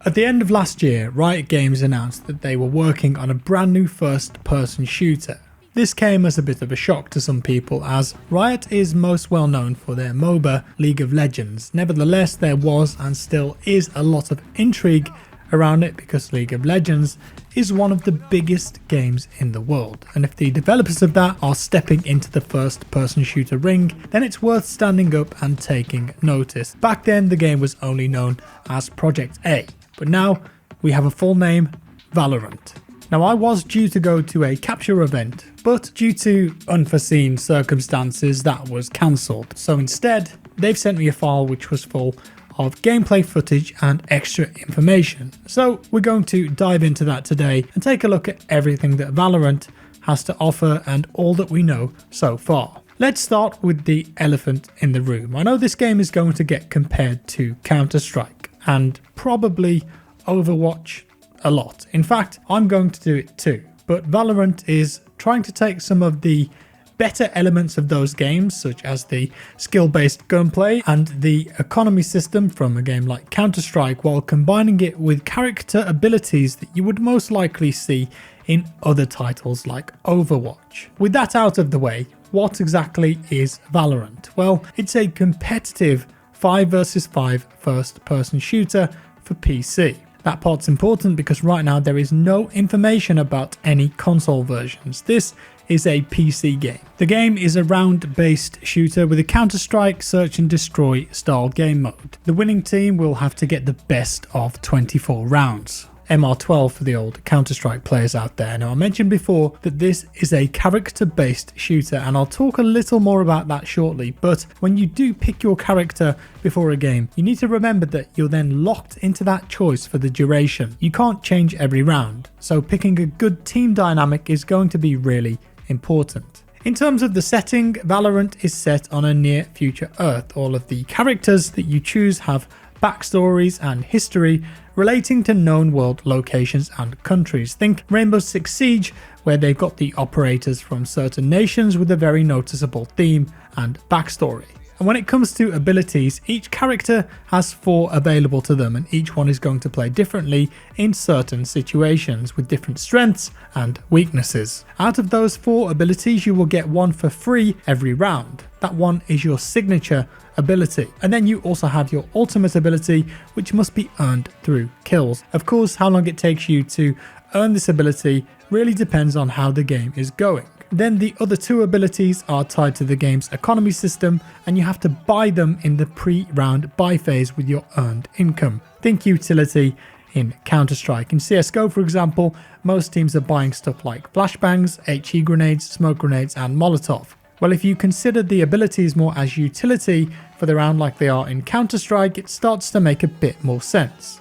At the end of last year, Riot Games announced that they were working on a brand new first-person shooter. This came as a bit of a shock to some people, as Riot is most well known for their MOBA, League of Legends. Nevertheless, there was and still is a lot of intrigue around it because League of Legends is one of the biggest games in the world, and if the developers of that are stepping into the first-person shooter ring, then it's worth standing up and taking notice. Back then, the game was only known as Project A, but now we have a full name, Valorant. Now, I was due to go to a capture event, but due to unforeseen circumstances that was cancelled. So instead, they've sent me a file which was full of gameplay footage and extra information. So we're going to dive into that today and take a look at everything that Valorant has to offer and all that we know so far. Let's start with the elephant in the room. I know this game is going to get compared to Counter-Strike and probably Overwatch a lot. In fact, I'm going to do it too. But Valorant is trying to take some of the better elements of those games, such as the skill-based gunplay and the economy system from a game like Counter-Strike, while combining it with character abilities that you would most likely see in other titles like Overwatch. With that out of the way, what exactly is Valorant? Well, it's a competitive 5 versus 5 first-person shooter for PC. That part's important because right now there is no information about any console versions. This is a PC game. The game is a round-based shooter with a Counter-Strike search and destroy style game mode. The winning team will have to get the best of 24 rounds. MR12 for the old Counter-Strike players out there. Now, I mentioned before that this is a character-based shooter, and I'll talk a little more about that shortly, but when you do pick your character before a game, you need to remember that you're then locked into that choice for the duration. You can't change every round, so picking a good team dynamic is going to be really important. In terms of the setting, Valorant is set on a near future Earth. All of the characters that you choose have backstories and history relating to known world locations and countries. Think Rainbow Six Siege, where they've got the operators from certain nations with a very noticeable theme and backstory. And when it comes to abilities, each character has 4 available to them, and each one is going to play differently in certain situations with different strengths and weaknesses. Out of those 4 abilities, you will get one for free every round. That one is your signature ability. And then you also have your ultimate ability, which must be earned through kills. Of course, how long it takes you to earn this ability really depends on how the game is going. Then the other 2 abilities are tied to the game's economy system, and you have to buy them in the pre-round buy phase with your earned income. Think utility in Counter-Strike. In CSGO, for example, most teams are buying stuff like flashbangs, HE grenades, smoke grenades, and Molotov. Well, if you consider the abilities more as utility for the round like they are in Counter-Strike, it starts to make a bit more sense.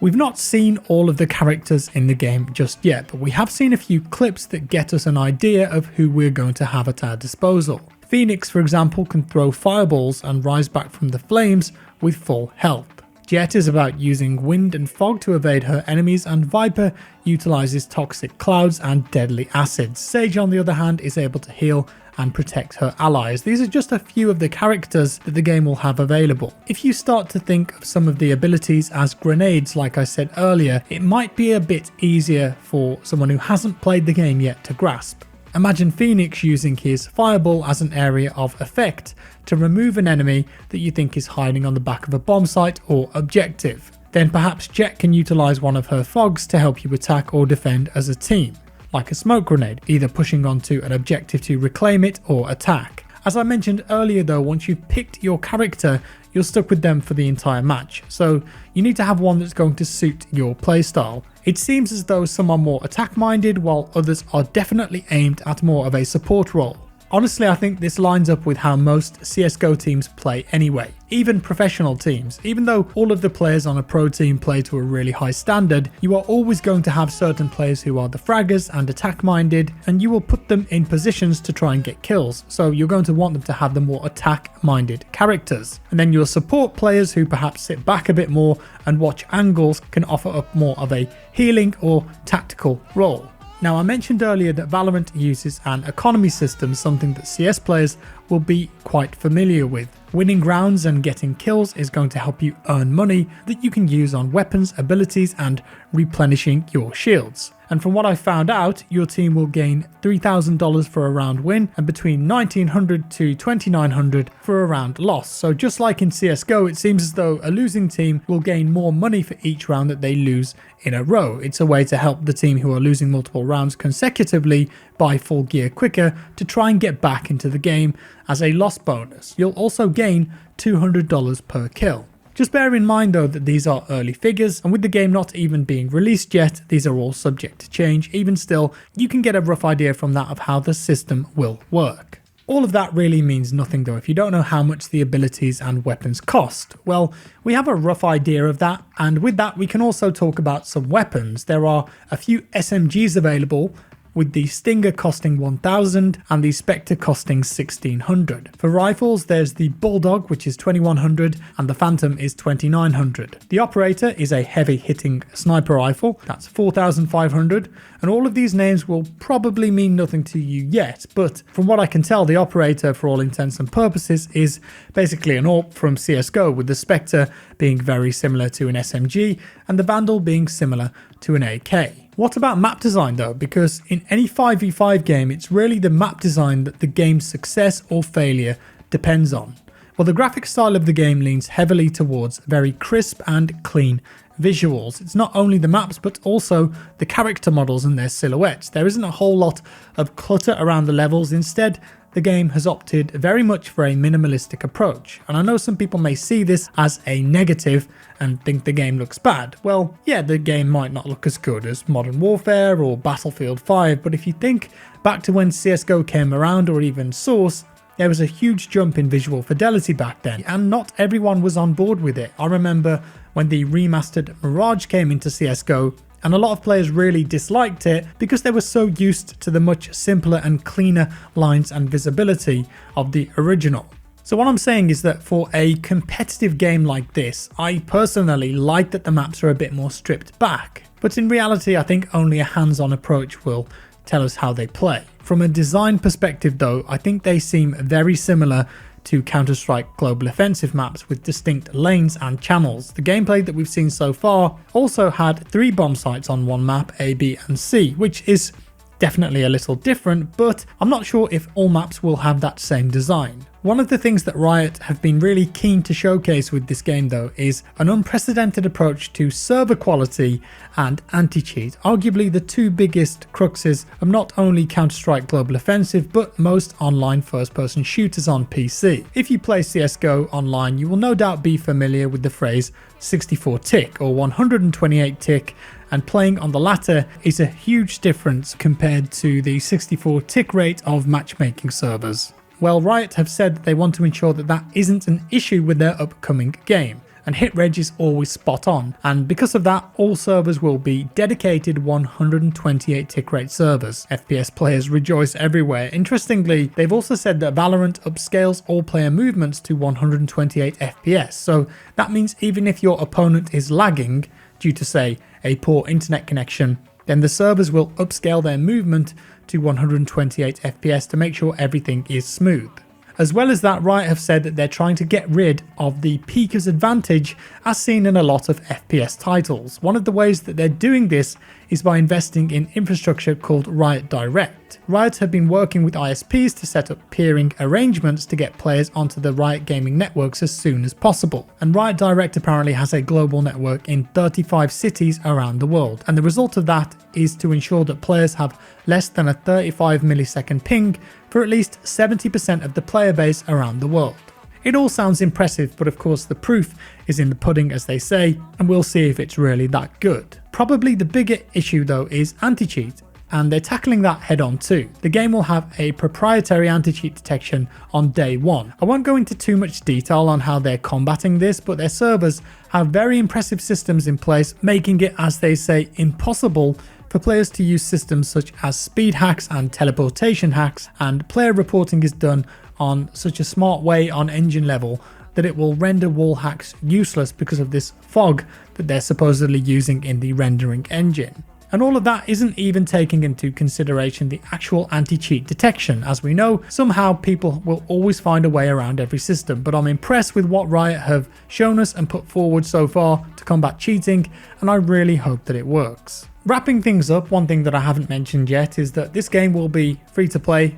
We've not seen all of the characters in the game just yet, but we have seen a few clips that get us an idea of who we're going to have at our disposal. Phoenix, for example, can throw fireballs and rise back from the flames with full health. Jet is about using wind and fog to evade her enemies, and Viper utilizes toxic clouds and deadly acids. Sage, on the other hand, is able to heal and protect her allies. These are just a few of the characters that the game will have available. If you start to think of some of the abilities as grenades, like I said earlier, it might be a bit easier for someone who hasn't played the game yet to grasp. Imagine Phoenix using his fireball as an area of effect to remove an enemy that you think is hiding on the back of a bomb site or objective. Then perhaps Jet can utilize one of her fogs to help you attack or defend as a team, like a smoke grenade, either pushing onto an objective to reclaim it or attack. As I mentioned earlier though, once you've picked your character, you're stuck with them for the entire match, so you need to have one that's going to suit your playstyle. It seems as though some are more attack minded, while others are definitely aimed at more of a support role. Honestly, I think this lines up with how most CSGO teams play anyway, even professional teams. Even though all of the players on a pro team play to a really high standard, you are always going to have certain players who are the fraggers and attack minded, and you will put them in positions to try and get kills, so you're going to want them to have the more attack minded characters. And then your support players, who perhaps sit back a bit more and watch angles, can offer up more of a healing or tactical role. Now, I mentioned earlier that Valorant uses an economy system, something that CS players will be quite familiar with. Winning rounds and getting kills is going to help you earn money that you can use on weapons, abilities, and replenishing your shields. And from what I found out, your team will gain $3,000 for a round win and between $1,900 to $2,900 for a round loss. So just like in CSGO, it seems as though a losing team will gain more money for each round that they lose in a row. It's a way to help the team who are losing multiple rounds consecutively buy full gear quicker to try and get back into the game as a loss bonus. You'll also gain $200 per kill. Just bear in mind though that these are early figures, and with the game not even being released yet, these are all subject to change. Even still, you can get a rough idea from that of how the system will work. All of that really means nothing though if you don't know how much the abilities and weapons cost. Well, we have a rough idea of that, and with that we can also talk about some weapons. There are a few SMGs available, with the Stinger costing 1,000 and the Spectre costing 1,600. For rifles, there's the Bulldog, which is 2,100, and the Phantom is 2,900. The Operator is a heavy-hitting sniper rifle, that's 4,500, and all of these names will probably mean nothing to you yet, but from what I can tell, the Operator, for all intents and purposes, is basically an AWP from CSGO, with the Spectre being very similar to an SMG, and the Vandal being similar to an AK. What about map design though? Because in any 5v5 game, it's really the map design that the game's success or failure depends on. Well, the graphic style of the game leans heavily towards very crisp and clean visuals. It's not only the maps, but also the character models and their silhouettes. There isn't a whole lot of clutter around the levels. Instead, the game has opted very much for a minimalistic approach. And I know some people may see this as a negative and think the game looks bad. Well, yeah, the game might not look as good as Modern Warfare or Battlefield 5, but if you think back to when CSGO came around, or even Source, there was a huge jump in visual fidelity back then, and not everyone was on board with it. I remember when the remastered Mirage came into CSGO, and a lot of players really disliked it because they were so used to the much simpler and cleaner lines and visibility of the original. So what I'm saying is that for a competitive game like this, I personally like that the maps are a bit more stripped back. But in reality, I think only a hands-on approach will tell us how they play. From a design perspective though, I think they seem very similar to Counter-Strike Global Offensive maps with distinct lanes and channels. The gameplay that we've seen so far also had 3 bomb sites on one map, A, B and C, which is definitely a little different, but I'm not sure if all maps will have that same design. One of the things that Riot have been really keen to showcase with this game though is an unprecedented approach to server quality and anti-cheat, arguably the two biggest cruxes of not only Counter-Strike Global Offensive but most online first-person shooters on PC. If you play CSGO online, you will no doubt be familiar with the phrase 64 tick or 128 tick, and playing on the latter is a huge difference compared to the 64 tick rate of matchmaking servers. Well, Riot have said that they want to ensure that that isn't an issue with their upcoming game, and hit reg is always spot on, and because of that, all servers will be dedicated 128 tick rate servers. FPS players rejoice everywhere. Interestingly, they've also said that Valorant upscales all player movements to 128 FPS, so that means even if your opponent is lagging due to, say, a poor internet connection, then the servers will upscale their movement to 128 FPS to make sure everything is smooth. As well as that, Riot have said that they're trying to get rid of the peeker's advantage as seen in a lot of FPS titles. One of the ways that they're doing this is by investing in infrastructure called Riot Direct. Riot have been working with ISPs to set up peering arrangements to get players onto the Riot gaming networks as soon as possible. And Riot Direct apparently has a global network in 35 cities around the world. And the result of that is to ensure that players have less than a 35 millisecond ping for at least 70% of the player base around the world. It all sounds impressive, but of course the proof is in the pudding, as they say, and we'll see if it's really that good. Probably the bigger issue though is anti-cheat, and they're tackling that head on too. The game will have a proprietary anti-cheat detection on day one. I won't go into too much detail on how they're combating this, but their servers have very impressive systems in place, making it, as they say, impossible for players to use systems such as speed hacks and teleportation hacks, and player reporting is done on such a smart way on engine level that it will render wall hacks useless because of this fog that they're supposedly using in the rendering engine. And all of that isn't even taking into consideration the actual anti-cheat detection. As we know, somehow people will always find a way around every system, but I'm impressed with what Riot have shown us and put forward so far to combat cheating, and I really hope that it works. Wrapping things up, one thing that I haven't mentioned yet is that this game will be free to play.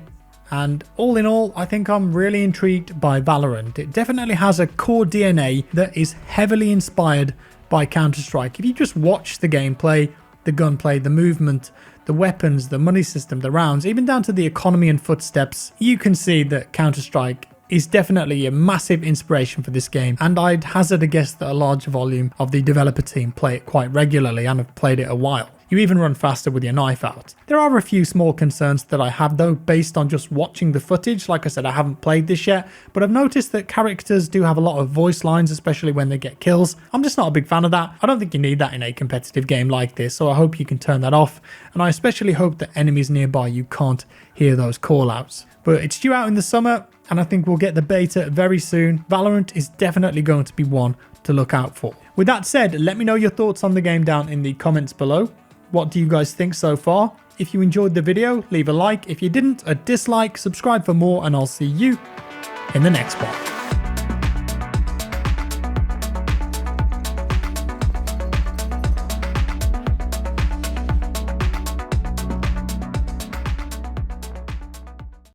And all in all, I think I'm really intrigued by Valorant. It definitely has a core DNA that is heavily inspired by Counter-Strike. If you just watch the gameplay, the gunplay, the movement, the weapons, the money system, the rounds, even down to the economy and footsteps, you can see that Counter-Strike is definitely a massive inspiration for this game, and I'd hazard a guess that a large volume of the developer team play it quite regularly and have played it a while. You even run faster with your knife out. There are a few small concerns that I have though based on just watching the footage. Like I said, I haven't played this yet, but I've noticed that characters do have a lot of voice lines, especially when they get kills. I'm just not a big fan of that. I don't think you need that in a competitive game like this, so I hope you can turn that off, and I especially hope that enemies nearby you can't hear those callouts. But it's due out in the summer, and I think we'll get the beta very soon. Valorant is definitely going to be one to look out for. With that said, let me know your thoughts on the game down in the comments below. What do you guys think so far? If you enjoyed the video, leave a like. If you didn't, a dislike. Subscribe for more, and I'll see you in the next one.